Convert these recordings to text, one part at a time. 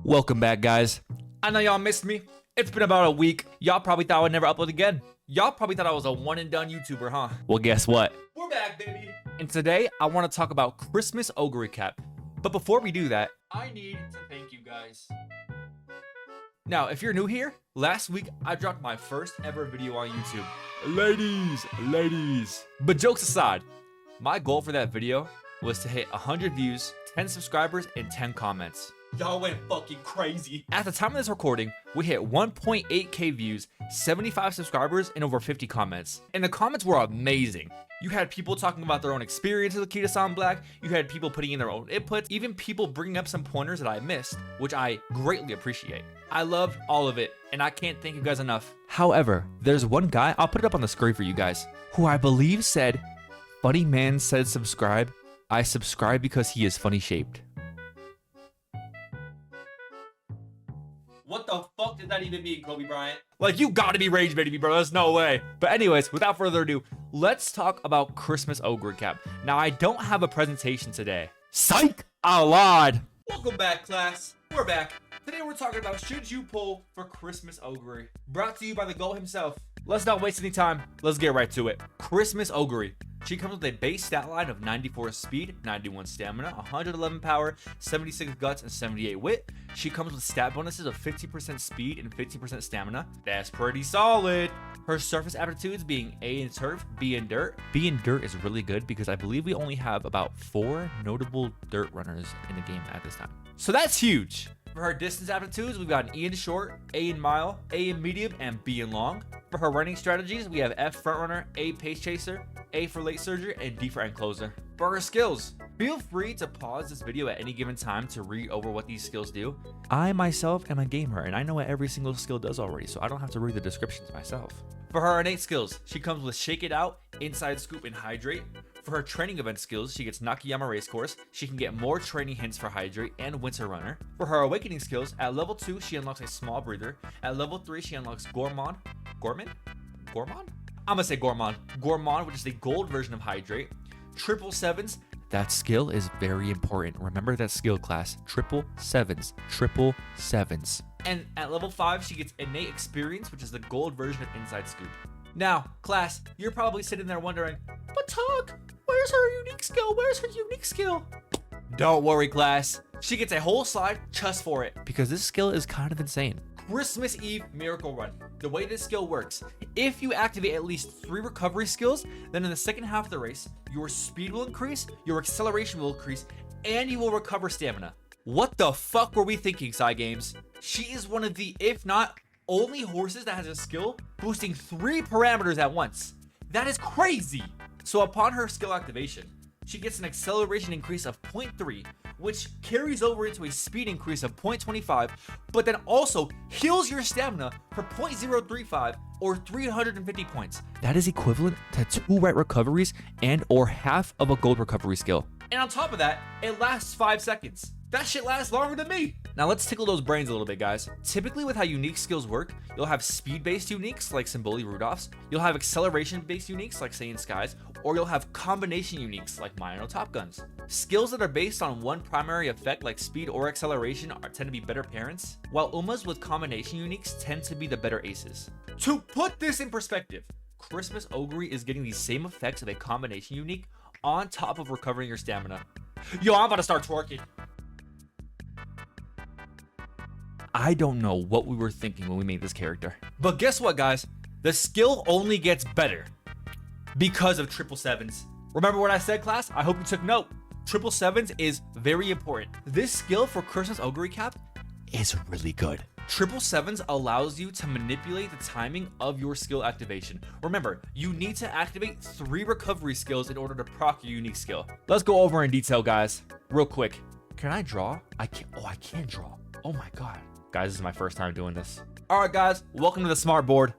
Welcome back, guys. I know y'all missed me. It's been about a week. Y'all probably thought I would never upload again. Y'all probably thought I was a one and done YouTuber, huh? Well, guess what? We're back, baby. And today, I want to talk about Christmas Oguri Cap. But before we do that, I need to thank you guys. Now, if you're new here, last week, I dropped my first ever video on YouTube. Ladies. But jokes aside, my goal for that video was to hit 100 views, 10 subscribers, and 10 comments. Y'all went fucking crazy. At the time of this recording, we hit 1.8k views, 75 subscribers, and over 50 comments. And the comments were amazing. You had people talking about their own experiences with Kita-san Black. You had people putting in their own inputs. Even people bringing up some pointers that I missed, which I greatly appreciate. I loved all of it, and I can't thank you guys enough. However, there's one guy, I'll put it up on the screen for you guys, who I believe said, "Funny man said subscribe. I subscribe because he is funny shaped." What the fuck did that even mean, Kobe Bryant? Like, you gotta be rage baby, bro. There's no way. But anyways, without further ado, let's talk about Christmas Oguri Cap. Now, I don't have a presentation today. Psych! A lot. Welcome back, class. We're back. Today we're talking about should you pull for Christmas Oguri. Brought to you by the GOAT himself. Let's not waste any time. Let's get right to it. Christmas Oguri. She comes with a base stat line of 94 speed, 91 stamina, 111 power, 76 guts, and 78 wit. She comes with stat bonuses of 50% speed and 50% stamina. That's pretty solid. Her surface aptitudes being A in turf, B in dirt. B in dirt is really good because I believe we only have about 4 notable dirt runners in the game at this time. So that's huge. For her distance aptitudes, we've got an E in short, A in mile, A in medium, and B in long. For her running strategies, we have F front runner, A pace chaser, A for late surger, and D for end closer. For her skills, feel free to pause this video at any given time to read over what these skills do. I myself am a gamer, and I know what every single skill does already, so I don't have to read the descriptions myself. For her innate skills, she comes with Shake It Out, Inside Scoop, and Hydrate. For her training event skills, she gets Nakayama Race Course. She can get more training hints for Hydrate and Winter Runner. For her awakening skills, at level 2, she unlocks a small breather. At level 3, she unlocks Gourmand? I'm gonna say Gourmand. Gourmand, which is the gold version of Hydrate. Triple sevens. That skill is very important. Remember that skill, class. Triple sevens. And at level 5, she gets Innate Experience, which is the gold version of Inside Scoop. Now, class, you're probably sitting there wondering, but Tug, where's her unique skill? Don't worry, class. She gets a whole slide just for it, because this skill is kind of insane. Christmas Eve Miracle Run. The way this skill works, if you activate at least 3 recovery skills, then in the second half of the race, your speed will increase, your acceleration will increase, and you will recover stamina. What the fuck were we thinking, Cygames? She is one of the, if not only horses that has a skill boosting 3 parameters at once. That is crazy. So upon her skill activation, she gets an acceleration increase of 0.3, which carries over into a speed increase of 0.25, but then also heals your stamina for 0.035 or 350 points. That is equivalent to 2 right recoveries and or half of a gold recovery skill. And on top of that, it lasts 5 seconds. That shit lasts longer than me. Now let's tickle those brains a little bit, guys. Typically with how unique skills work, you'll have speed-based uniques like Symboli Rudolph's, you'll have acceleration-based uniques like Saiyan Skies, or you'll have combination uniques like Mino Top Guns. Skills that are based on one primary effect like speed or acceleration tend to be better parents, while Umas with combination uniques tend to be the better aces. To put this in perspective, Christmas Oguri is getting the same effects of a combination unique on top of recovering your stamina. Yo, I'm about to start twerking. I don't know what we were thinking when we made this character. But guess what, guys? The skill only gets better because of triple sevens. Remember what I said, class? I hope you took note. Triple sevens is very important. This skill for Christmas Oguri Cap is really good. Triple sevens allows you to manipulate the timing of your skill activation. Remember, you need to activate 3 recovery skills in order to proc your unique skill. Let's go over in detail, guys. Real quick. Can I draw? I can draw. Oh my God. Guys, this is my first time doing this. All right, guys, welcome to the smart board.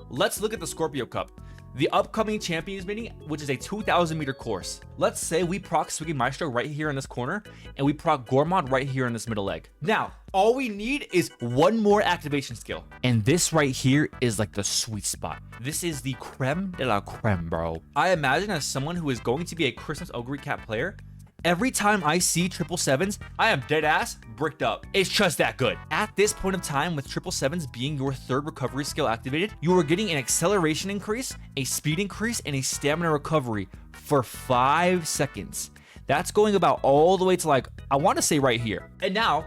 Let's look at the Scorpio Cup. the upcoming Champions Mini, which is a 2,000 meter course. Let's say we proc Swiggy Maestro right here in this corner, and we proc Gourmand right here in this middle leg. Now, all we need is one more activation skill. And this right here is like the sweet spot. This is the creme de la creme, bro. I imagine as someone who is going to be a Christmas Oguri Cap player, every time I see 777s, I am dead ass bricked up. It's just that good. At this point of time, with 777s being your third recovery skill activated, you are getting an acceleration increase, a speed increase, and a stamina recovery for 5 seconds. That's going about all the way to like, I want to say right here. And now,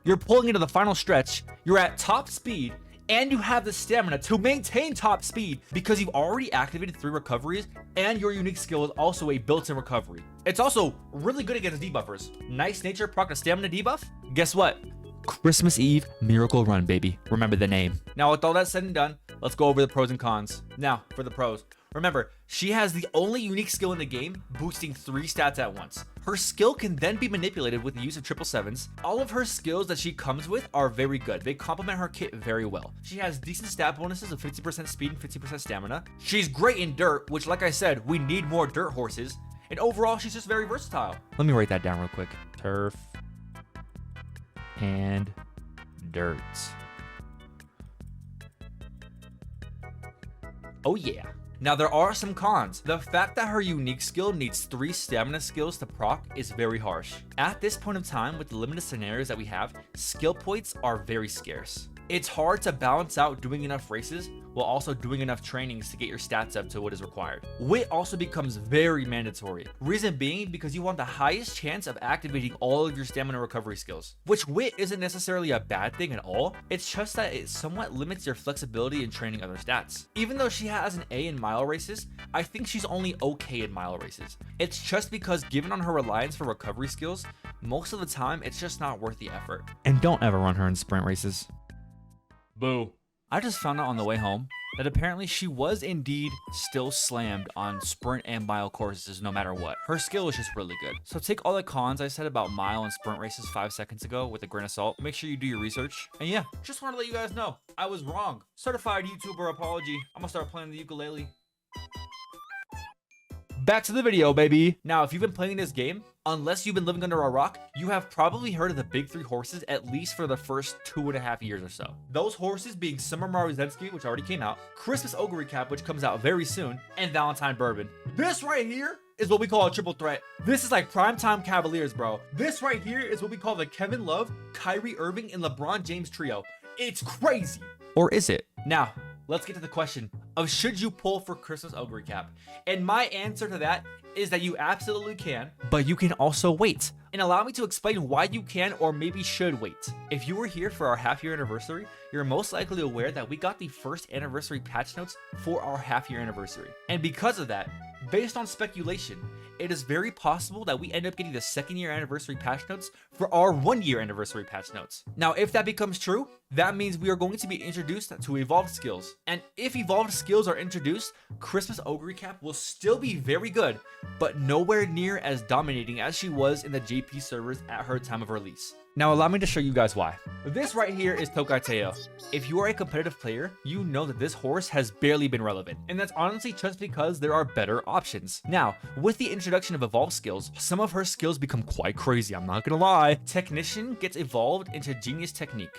you're pulling into the final stretch, you're at top speed, and you have the stamina to maintain top speed because you've already activated 3 recoveries, and your unique skill is also a built-in recovery. It's also really good against debuffers. Nice Nature proc a stamina debuff. Guess what? Christmas Eve Miracle Run, baby. Remember the name. Now, with all that said and done, let's go over the pros and cons. Now, for the pros. Remember, she has the only unique skill in the game, boosting 3 stats at once. Her skill can then be manipulated with the use of 777s. All of her skills that she comes with are very good. They complement her kit very well. She has decent stat bonuses of 50% speed and 50% stamina. She's great in dirt, which, like I said, we need more dirt horses. And overall, she's just very versatile. Let me write that down real quick. Turf and dirt. Oh yeah. Now, there are some cons. The fact that her unique skill needs 3 stamina skills to proc is very harsh. At this point of time, with the limited scenarios that we have, skill points are very scarce. It's hard to balance out doing enough races while also doing enough trainings to get your stats up to what is required. Wit also becomes very mandatory. Reason being because you want the highest chance of activating all of your stamina recovery skills, which Wit isn't necessarily a bad thing at all. It's just that it somewhat limits your flexibility in training other stats. Even though she has an A in mile races, I think she's only okay in mile races. It's just because given on her reliance for recovery skills, most of the time it's just not worth the effort. And don't ever run her in sprint races. Boo. I just found out on the way home that apparently she was indeed still slammed on sprint and mile courses no matter what. Her skill is just really good. So take all the cons I said about mile and sprint races 5 seconds ago with a grain of salt. Make sure you do your research. And yeah, just want to let you guys know, I was wrong. Certified YouTuber apology. I'm gonna start playing the ukulele. Back to the video, baby. Now, if you've been playing this game, unless you've been living under a rock, you have probably heard of the big 3 horses at least for the first 2.5 years or so. Those horses being Summer Maruzensky, which already came out, Christmas Oguri Cap, which comes out very soon, and Valentine Bourbon. This right here is what we call a triple threat. This is like primetime Cavaliers, bro. This right here is what we call the Kevin Love, Kyrie Irving, and LeBron James trio. It's crazy. Or is it? Now, let's get to the question of should you pull for Christmas Oguri Cap? And my answer to that is that you absolutely can, but you can also wait. And allow me to explain why you can or maybe should wait. If you were here for our half-year anniversary, you're most likely aware that we got the first anniversary patch notes for our half-year anniversary. And because of that, based on speculation, it is very possible that we end up getting the 2nd year anniversary patch notes for our 1 year anniversary patch notes. Now, if that becomes true, that means we are going to be introduced to evolved skills. And if evolved skills are introduced, Christmas Oguri Cap will still be very good, but nowhere near as dominating as she was in the JP servers at her time of release. Now, allow me to show you guys why. This right here is Tokai Teo. If you are a competitive player, you know that this horse has barely been relevant, and that's honestly just because there are better options. Now, with the introduction of evolved skills, some of her skills become quite crazy, I'm not gonna lie. Technician gets evolved into Genius Technique,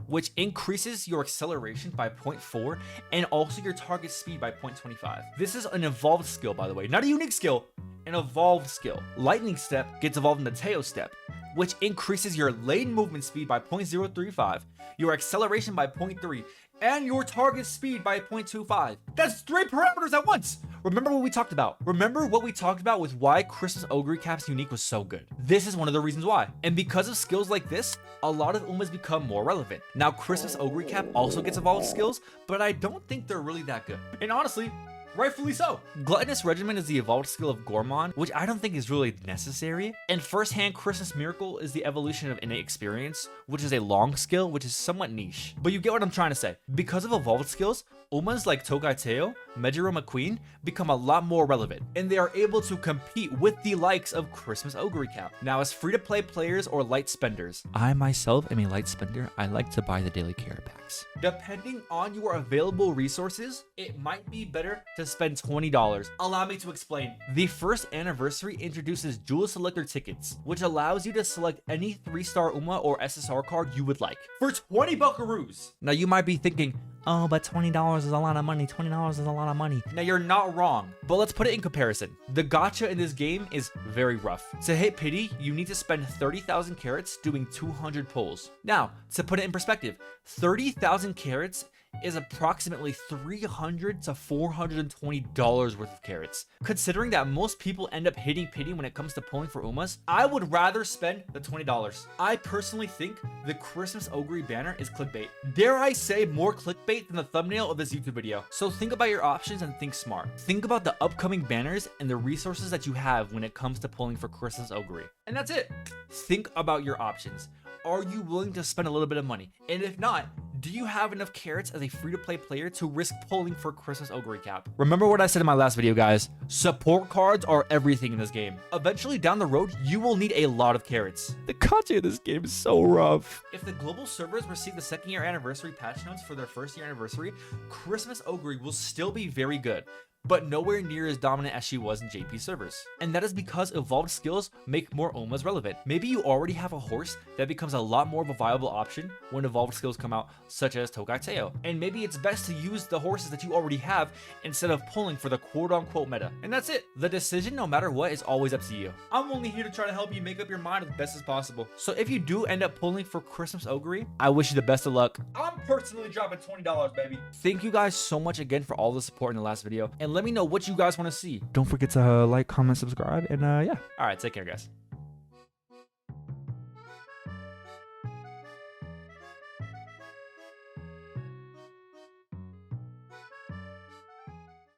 which increases your acceleration by 0.4 and also your target speed by 0.25. This is an evolved skill, by the way, not a unique skill, an evolved skill. Lightning Step gets evolved into Teo Step, which increases your lane movement speed by 0.035, your acceleration by 0.3, and your target speed by 0.25. That's 3 parameters at once. Remember what we talked about. Remember what we talked about with why Christmas Oguri Cap's unique was so good. This is one of the reasons why. And because of skills like this, a lot of Umas become more relevant. Now, Christmas Oguri Cap also gets evolved skills, but I don't think they're really that good. And honestly, rightfully so. Gluttonous Regiment is the evolved skill of Gourmand, which I don't think is really necessary. And First Hand Christmas Miracle is the evolution of Innate Experience, which is a long skill, which is somewhat niche. But you get what I'm trying to say. Because of evolved skills, Umas like Tokaiteo, Mejiro McQueen become a lot more relevant, and they are able to compete with the likes of Christmas Oguri Cap. Now, as free-to-play players or light spenders, I myself am a light spender. I like to buy the daily carrot packs. Depending on your available resources, it might be better to spend $20. Allow me to explain. The first anniversary introduces Jewel Selector tickets, which allows you to select any 3-star UMA or SSR card you would like for 20 buckaroos. Now, you might be thinking, oh, but $20 is a lot of money. $20 is a lot of money. Now, you're not wrong, but let's put it in comparison. The gacha in this game is very rough. To hit pity, you need to spend 30,000 carats doing 200 pulls. Now, to put it in perspective, 30,000 carats is approximately $300 to $420 worth of carats. Considering that most people end up hitting pity when it comes to pulling for UMAs, I would rather spend the $20. I personally think the Christmas Oguri banner is clickbait. Dare I say more clickbait than the thumbnail of this YouTube video. So think about your options and think smart. Think about the upcoming banners and the resources that you have when it comes to pulling for Christmas Oguri. And that's it. Think about your options. Are you willing to spend a little bit of money? And if not, do you have enough carats as a free-to-play player to risk pulling for Christmas Oguri Cap? Remember what I said in my last video, guys. Support cards are everything in this game. Eventually, down the road, you will need a lot of carats. The gacha in this game is so rough. If the global servers receive the 2nd year anniversary patch notes for their 1st year anniversary, Christmas Oguri will still be very good, but nowhere near as dominant as she was in JP servers. And that is because evolved skills make more UMAs relevant. Maybe you already have a horse that becomes a lot more of a viable option when evolved skills come out, such as Tokaiteo. And maybe it's best to use the horses that you already have instead of pulling for the quote-unquote meta. And that's it. The decision, no matter what, is always up to you. I'm only here to try to help you make up your mind as best as possible. So if you do end up pulling for Christmas Oguri, I wish you the best of luck. I'm personally dropping $20, baby. Thank you guys so much again for all the support in the last video. And let me know what you guys want to see. Don't forget to like, comment, subscribe, and yeah. All right, take care, guys.